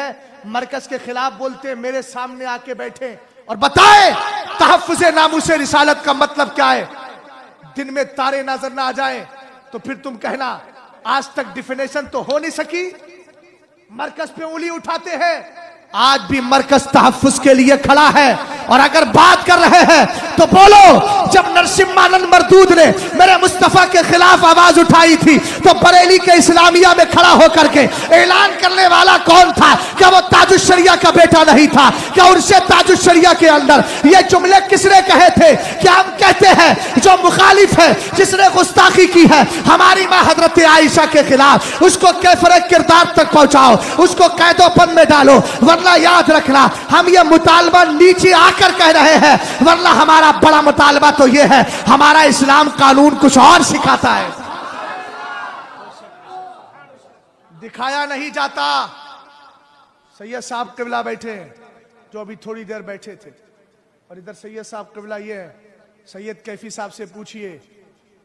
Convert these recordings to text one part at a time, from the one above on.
हैं, मरकज के खिलाफ बोलते हैं, मेरे सामने आके बैठे और बताए तहफ्फुज़े नामूसे रिसालत का मतलब क्या है। दिन में तारे नजर ना आ जाए तो फिर तुम कहना आज तक डिफिनेशन तो हो नहीं सकी। मरकज पे उंगली उठाते हैं, आज भी मरकज तहफ्फुज के लिए खड़ा है। और अगर बात कर रहे हैं तो बोलो, जब नरसिम्हानंद मरदूद ने मेरे मुस्तफा के खिलाफ आवाज उठाई थी तो बरेली के इस्लामिया में खड़ा होकर के ऐलान करने वाला कौन था? क्या वो ताजुश्शरिया का बेटा नहीं था? क्या उनसे ताजुश्शरिया के अंदर ये जुमले किसने कहे थे? क्या हम कहते हैं जो मुखालिफ है, जिसने गुस्ताखी की है हमारी मां हजरत आयशा के खिलाफ, उसको कैफरे किरदार तक पहुंचाओ, उसको कैदोपन में डालो, वरना याद रखना हम ये मुतालबा नीचे आकर कह रहे हैं, वरना हमारा बड़ा मुतालबा तो ये है, हमारा इस्लाम कानून कुछ और सिखाता है। दिखाया नहीं जाता। सैयद साहब किबला बैठे हैं, जो अभी थोड़ी देर बैठे थे, और इधर सैयद साहब किबला ये है। सैयद कैफी साहब से पूछिए,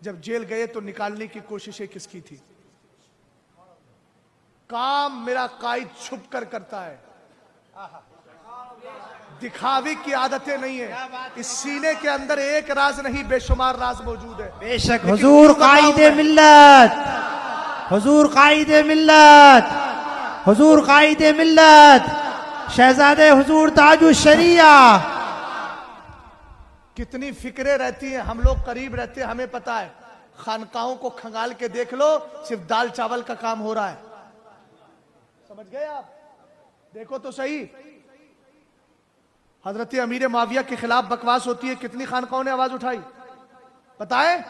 जब जेल गए तो निकालने की कोशिशें किसकी थी? काम मेरा कायद छुप कर करता है, दिखावे की आदतें नहीं है। इस सीने के अंदर एक राज नहीं, बेशुमार राज मौजूद है। बेशक हुजूर कायदे मिल्लत, हुजूर कायदे मिल्लत, हुजूर कायदे मिल्लत, शहजादे हुजूर ताजुश्शरिया। कितनी फिक्रें रहती हैं, हम लोग करीब रहते हैं, हमें पता है। खानकाहों को खंगाल के देख लो, सिर्फ दाल चावल का काम हो रहा है। समझ गए आप? देखो तो सही, हजरत अमीर माविया के खिलाफ बकवास होती है, कितनी खानकाहों ने आवाज उठाई बताएं?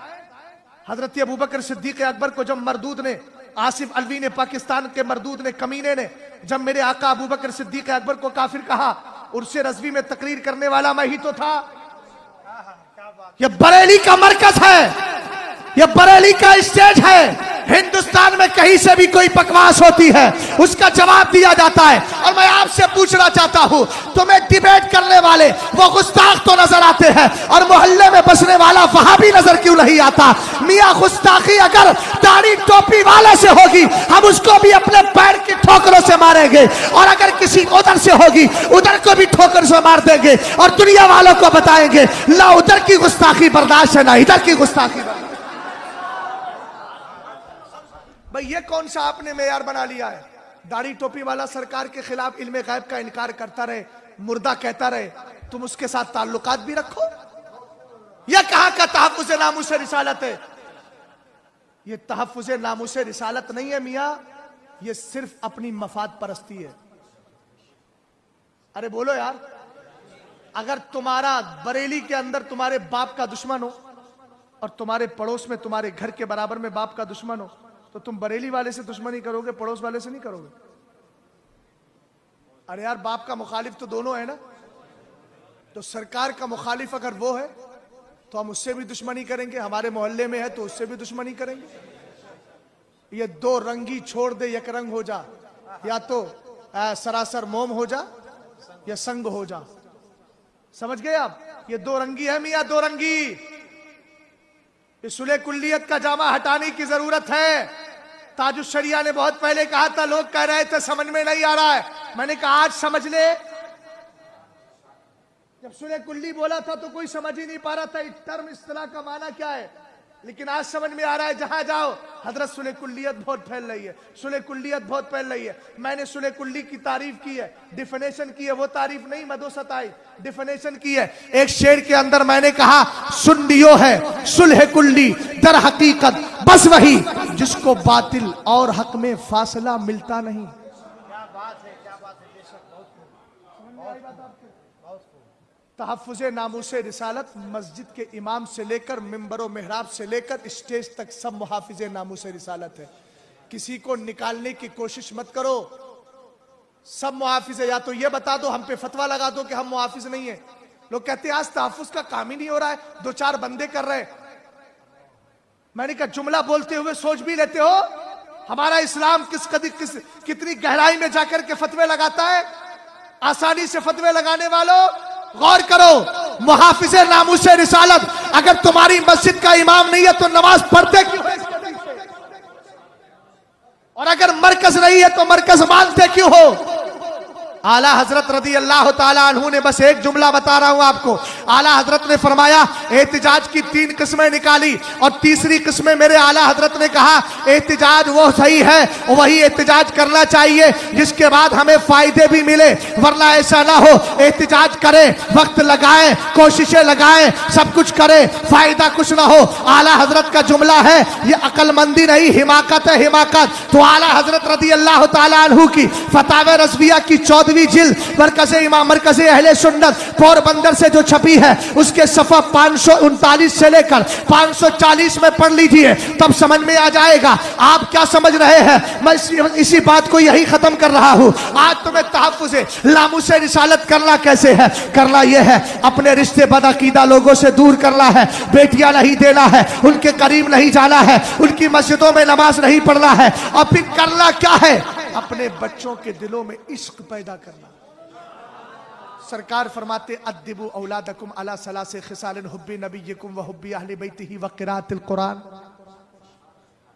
हजरत अबू बकर सिद्दीक अकबर को जब मरदूद ने, आसिफ अलवी ने, पाकिस्तान के मरदूद ने, कमीने ने, जब मेरे आका अबू बकर सिद्दीक अकबर को काफिर कहा, उर्से रज़वी में तकरीर करने वाला मैं ही तो था। यह बरेली का मरकज है, यह बरेली का स्टेज है। हिंदुस्तान में कहीं से भी कोई बकवास होती है, उसका जवाब दिया जाता है। और मैं आपसे पूछना चाहता हूं, तुम्हें डिबेट करने वाले वो गुस्ताख तो नजर आते हैं, और मोहल्ले में बसने वाला वहां भी नजर क्यों नहीं आता? मियां गुस्ताखी अगर दाढ़ी टोपी वाले से होगी, हम उसको भी अपने पैर की ठोकरों से मारेंगे, और अगर किसी उधर से होगी, उधर को भी ठोकर से मार देंगे, और दुनिया वालों को बताएंगे ला उधर की गुस्ताखी बर्दाश्त है, ना इधर की गुस्ताखी। भाई ये कौन सा आपने मेयार बना लिया है? दाढ़ी टोपी वाला सरकार के खिलाफ इल्मे गैब का इनकार करता रहे, मुर्दा कहता रहे, तुम उसके साथ ताल्लुकात भी रखो। यह कहां का तहफ्फुज़े नामूसे रिसालत है? यह तहफ्फुज़े नामूसे रिसालत नहीं है मियां, यह सिर्फ अपनी मफाद परस्ती है। अरे बोलो यार, अगर तुम्हारा बरेली के अंदर तुम्हारे बाप का दुश्मन हो, और तुम्हारे पड़ोस में तुम्हारे घर के बराबर में बाप का दुश्मन हो, तो तुम बरेली वाले से दुश्मनी करोगे, पड़ोस वाले से नहीं करोगे? अरे यार, बाप का मुखालिफ तो दोनों है ना। तो सरकार का मुखालिफ अगर वो है तो हम उससे भी दुश्मनी करेंगे, हमारे मोहल्ले में है तो उससे भी दुश्मनी करेंगे। ये दो रंगी छोड़ दे, एक रंग हो जा, या तो सरासर मोम हो जा या संग हो जा। समझ गए आप? ये दो रंगी है मियां, दो रंगी। सुलह कुल्लियत का जामा हटाने की जरूरत है। ताजुश्शरिया ने बहुत पहले कहा था, लोग कह रहे थे समझ में नहीं आ रहा है, मैंने कहा आज समझ ले। जब सुलह कुल्ली बोला था तो कोई समझ ही नहीं पा रहा था इस टर्म इस्तिलाह का माना क्या है, लेकिन आज समझ में आ रहा है। जहां जाओ हजरत सुलह कुल्लियत बहुत फैल रही है, सुलह कुल्लियत बहुत फैल रही है। मैंने सुलह कुल्ली की तारीफ की है, डिफिनेशन की है, वो तारीफ नहीं मदोसत आई, डिफिनेशन की है। एक शेर के अंदर मैंने कहा, सुन लियो है सुलह कुल्ली दर हकीकत बस वही जिसको बातिल और हक में फासला मिलता नहीं। क्या बात है, क्या बात है, बेशक तहफ्फुज़े नामूसे रिसालत मस्जिद के इमाम से लेकर मिंबर मेहराब से लेकर स्टेज तक सब मुहाफिज़े नामूसे रिसालत है। किसी को निकालने की कोशिश मत करो, सब मुहाफिज है। या तो ये बता दो, हम पे फतवा लगा दो कि हम मुहाफिज नहीं है। लोग कहते हैं आज तहफ्फुज़ का काम ही नहीं हो रहा है, दो चार बंदे कर रहे। मैंने कहा जुमला बोलते हुए सोच भी लेते हो हमारा इस्लाम कितनी गहराई में जाकर के फतवे लगाता है। आसानी से फतवे लगाने वालों गौर करो, मुहाफिज़े नामूसे रिसालत अगर तुम्हारी मस्जिद का इमाम नहीं है तो नमाज पढ़ते क्यों है? और अगर मरकज नहीं है तो मरकज मानते क्यों हो? आला हजरत रदी अल्लाह ताला अन्हु ने बस एक जुमला बता रहा हूं आपको। आला हजरत ने फरमाया एहतिजाज की 3 किस्में निकाली और तीसरी किस्में मेरे आला हजरत ने कहा एहतिजाज वो सही है, वही एहतिजाज करना चाहिए जिसके बाद हमें फायदे भी मिले, वरना ऐसा ना हो एहतिजाज करे, वक्त लगाए, कोशिशें लगाए, सब कुछ करे, फायदा कुछ ना हो। आला हजरत का जुमला है, ये अकलमंदी नहीं हिमाकत है, हिमाकत। तो आला हजरत रदी अल्लाह ताला अन्हु की फतावे रज़विया की 14वीं जिल्द मरकज़े अहले सुन्नत पोरबंदर से जो छपी है उसके सफ़ा 539 से लेकर 540 में पढ़ लीजिए, तब समझ में आ जाएगा। आप क्या समझ रहे हैं? मैं इसी बात को यही खत्म कर रहा हूं। आज तुम्हें तहफ़्फ़ुज़े लामुसे रिसालत करना कैसे है? करना यह है अपने रिश्ते बदअक़ीदा लोगों से दूर करना है, बेटियां नहीं देना है, उनके करीब नहीं जाना है, उनकी मस्जिदों में नमाज नहीं पढ़ना है। और फिर करना क्या है? अपने बच्चों के दिलों में इश्क पैदा करना। सरकार फरमाते अद्दिबू औलादकुम अला सलासे खिसालिन हुब्बी नबीयकुम व हुब्बी अहले बैतिही व क़िराअतिल कुरान।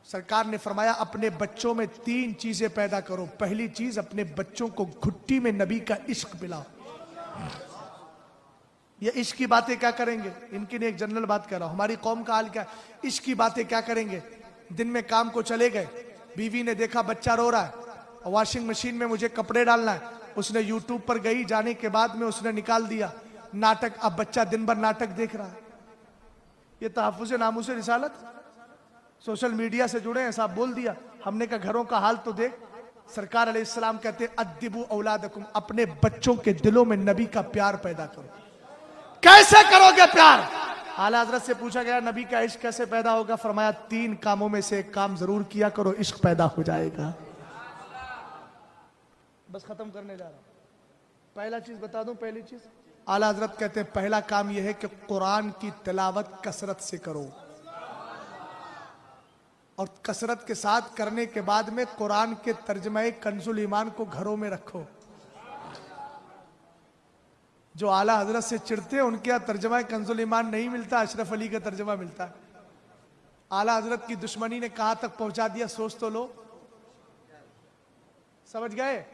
सरकार ने फरमाया अपने बच्चों में 3 चीजें पैदा करो। पहली चीज अपने बच्चों को घुट्टी में नबी का इश्क पिलाओ। ये इश्क की बातें क्या करेंगे? इनकी नहीं, एक जनरल बात कर रहा हूं। हमारी कौम का हाल क्या? इश्क की बातें क्या करेंगे? दिन में काम को चले गए, बीवी ने देखा बच्चा रो रहा है, वॉशिंग मशीन में मुझे कपड़े डालना है, उसने यूट्यूब पर गई, जाने के बाद में उसने निकाल दिया नाटक। अब बच्चा दिन भर नाटक देख रहा है। ये तहफ़्फ़ुज़े नामूसे रिसालत। सोशल मीडिया से जुड़े हैं, साहब बोल दिया। हमने कहा घरों का हाल तो देख। सरकार अलैहिस्सलाम कहते हैं अद्दिबू औलादकुम, अपने बच्चों के दिलों में नबी का प्यार पैदा करो। कैसे करोगे प्यार? आला हज़रत से पूछा गया नबी का इश्क कैसे पैदा होगा? फरमाया 3 कामों में से एक काम जरूर किया करो, इश्क पैदा हो जाएगा। बस खत्म करने जा रहा हूं। पहला चीज बता दूं, पहली चीज आला हजरत कहते हैं पहला काम यह है कि कुरान की तिलावत कसरत से करो, और कसरत के साथ करने के बाद में कुरान के तर्जमे कंजुल ईमान को घरों में रखो। जो आला हजरत से चिढ़ते हैं उनके यहाँ तर्जमा कंजुल ईमान नहीं मिलता, अशरफ अली का तर्जमा मिलता है। आला हजरत की दुश्मनी ने कहां तक पहुंचा दिया सोच तो लो। समझ गए?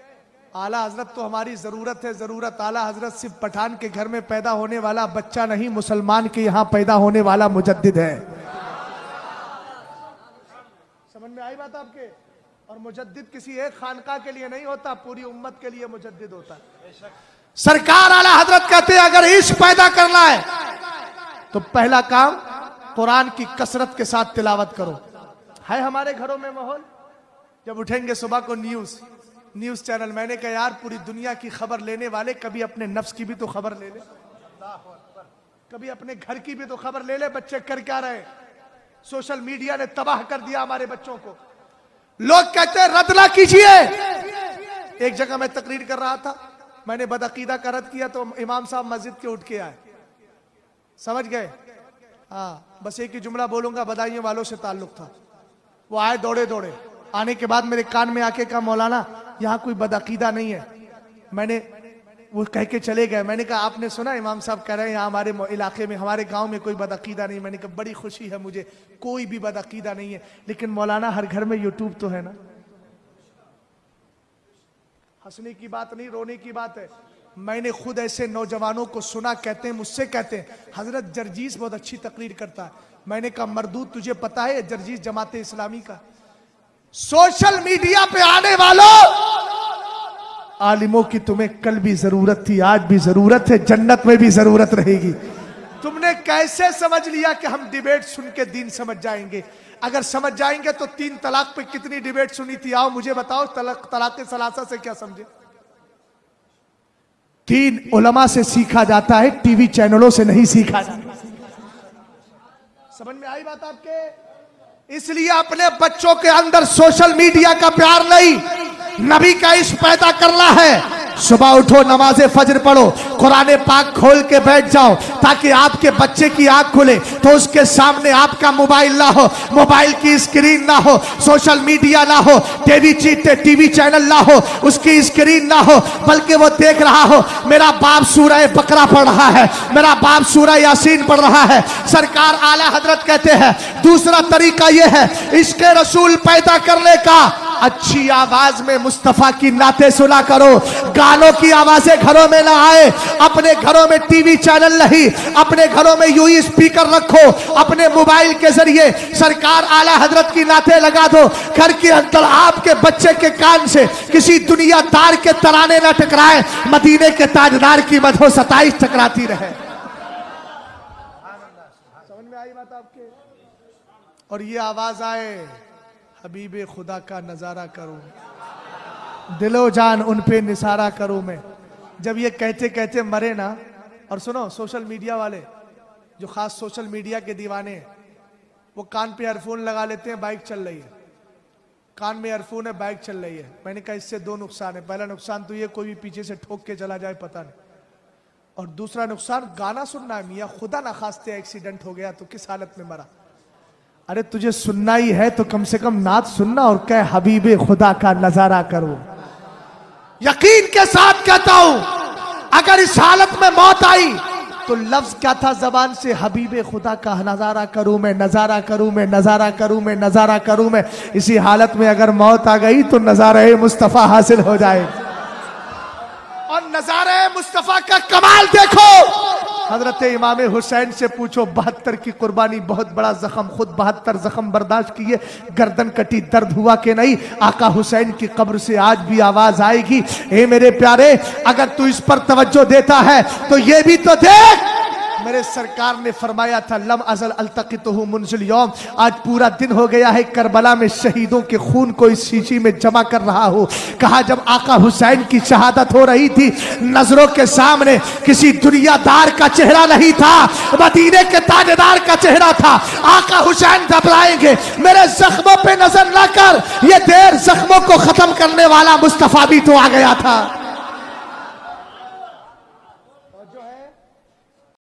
आला हजरत तो हमारी जरूरत है, जरूरत। आला हजरत सिर्फ पठान के घर में पैदा होने वाला बच्चा नहीं, मुसलमान के यहां पैदा होने वाला मुजद्दिद है। समझ में आई बात आपके? और मुजद्दिद किसी एक खानका के लिए नहीं होता, पूरी उम्मत के लिए मुजद्दिद होता है। सरकार आला हजरत कहते हैं अगर इश्क पैदा करना है तो पहला काम कुरान की कसरत के साथ तिलावत करो। है हमारे घरों में माहौल? जब उठेंगे सुबह को न्यूज चैनल, मैंने कहा यार पूरी दुनिया की खबर लेने वाले कभी अपने नफ्स की भी तो खबर ले ले, कभी अपने घर की भी तो खबर ले ले। बच्चे कर क्या रहे? सोशल मीडिया ने तबाह कर दिया हमारे बच्चों को। लोग कहते हैं रद्द ना कीजिए। एक जगह मैं तकरीर कर रहा था, मैंने बदअकीदा का रद्द किया तो इमाम साहब मस्जिद के उठ के आए। समझ गए? हाँ, बस एक ही जुमला बोलूंगा, बदायूं वालों से ताल्लुक था। वो आए दौड़े दौड़े, आने के बाद मेरे कान में आके कहा मौलाना यहाँ कोई बदअकीदा नहीं है। मैंने वो कह के चले गए। मैंने कहा आपने सुना इमाम साहब कह रहे हैं यहाँ हमारे इलाके में, हमारे गांव में कोई बदअकीदा नहीं। मैंने कहा बड़ी खुशी है मुझे, कोई भी बदअकीदा नहीं है, लेकिन मौलाना हर घर में यूट्यूब तो है ना। हंसने की बात नहीं, रोने की बात है। मैंने खुद ऐसे नौजवानों को सुना, कहते हैं मुझसे कहते हैं हजरत जर्जीस बहुत अच्छी तकरीर करता है। मैंने कहा मरदूद तुझे पता है जर्जीस जमाते इस्लामी का? सोशल मीडिया पे आने वालों, आलिमों की तुम्हें कल भी जरूरत थी, आज भी जरूरत है, जन्नत में भी जरूरत रहेगी। तुमने कैसे समझ लिया कि हम डिबेट सुन के दीन समझ जाएंगे? अगर समझ जाएंगे तो 3 तलाक पे कितनी डिबेट सुनी थी? आओ मुझे बताओ, तलाक सलासा से क्या समझे? 3 उलमा से सीखा जाता है, टीवी चैनलों से नहीं सीखा जाता। समझ में आई बात आपके? इसलिए अपने बच्चों के अंदर सोशल मीडिया का प्यार नहीं, नबी का इश्क पैदा करना है। सुबह उठो, नमाज़े फजर पढ़ो, कुरान पाक खोल के बैठ जाओ, ताकि आपके बच्चे की आंख खुले तो उसके सामने आपका मोबाइल ना हो, मोबाइल की स्क्रीन ना हो, सोशल मीडिया ना हो, टीवी चैनल ना हो, उसकी स्क्रीन ना हो, बल्कि वो देख रहा हो मेरा बाप सूरह बकरा पढ़ रहा है, मेरा बाप सूरह यासीन पढ़ रहा है। सरकार आला हजरत कहते हैं दूसरा तरीका यह है इश्क़ रसूल पैदा करने का, अच्छी आवाज में मुस्तफा की नाते सुना करो। गानों की आवाजें घरों में ना आए। अपने घरों में टीवी चैनल नहीं, अपने घरों में यूं ही स्पीकर रखो, अपने मोबाइल के जरिए सरकार आला हजरत की नाते लगा दो। घर के अंदर आपके बच्चे के कान से किसी दुनियादार के तराने ना टकराए, मदीने के ताजदार की मधो 27 टकराती रहे। समझ में आई बात आपके? और ये आवाज आए, हबीबे खुदा का नजारा करूं, दिलो जान उन पे निसारा करूं मैं। जब ये कहते कहते मरे ना, और सुनो सोशल मीडिया वाले, जो खास सोशल मीडिया के दीवाने हैं, वो कान पे ईयरफोन लगा लेते हैं, बाइक चल रही है, कान में ईयरफोन है, बाइक चल रही है। मैंने कहा इससे दो नुकसान है। पहला नुकसान तो ये कोई भी पीछे से ठोक के चला जाए पता नहीं, और दूसरा नुकसान गाना सुनना है। मियाँ खुदा ना खास्ते एक्सीडेंट हो गया तो किस हालत में मरा। अरे तुझे सुनना ही है तो कम से कम नात सुनना और कह हबीबे खुदा का नजारा करो। यकीन के साथ कहता हूं, अगर इस हालत में मौत आई तो लफ्ज क्या था जबान से? हबीबे खुदा का नजारा करूं मैं, नजारा करूं मैं, नजारा करूं मैं, नजारा करूं मैं। इसी हालत में अगर मौत आ गई तो नजारे मुस्तफा हासिल हो जाए। और नजारे मुस्तफा का कमाल देखो। हजरत इमाम हुसैन से पूछो, 72 की कुर्बानी, बहुत बड़ा जख्म, खुद 72 जख्म बर्दाश्त किए, गर्दन कटी, दर्द हुआ कि नहीं? आका हुसैन की कब्र से आज भी आवाज आएगी। ए मेरे प्यारे, अगर तू इस पर तवज्जो देता है तो ये भी तो देख, मेरे सरकार ने फरमाया था, लम अजल अल्तक़ितहु मुंज़िल यौम, आज पूरा दिन हो गया है करबला में शहीदों के खून को इस शीशी में जमा कर रहा हो। कहा जब आका हुसैन की शहादत हो रही थी, नजरों के सामने किसी दुनियादार का चेहरा नहीं था, मदीने के ताजदार का चेहरा था। आका हुसैन घबराएंगे, मेरे जख्मों पे नजर ना कर, ये देर जख्मों को खत्म करने वाला मुस्तफा भी तो आ गया था।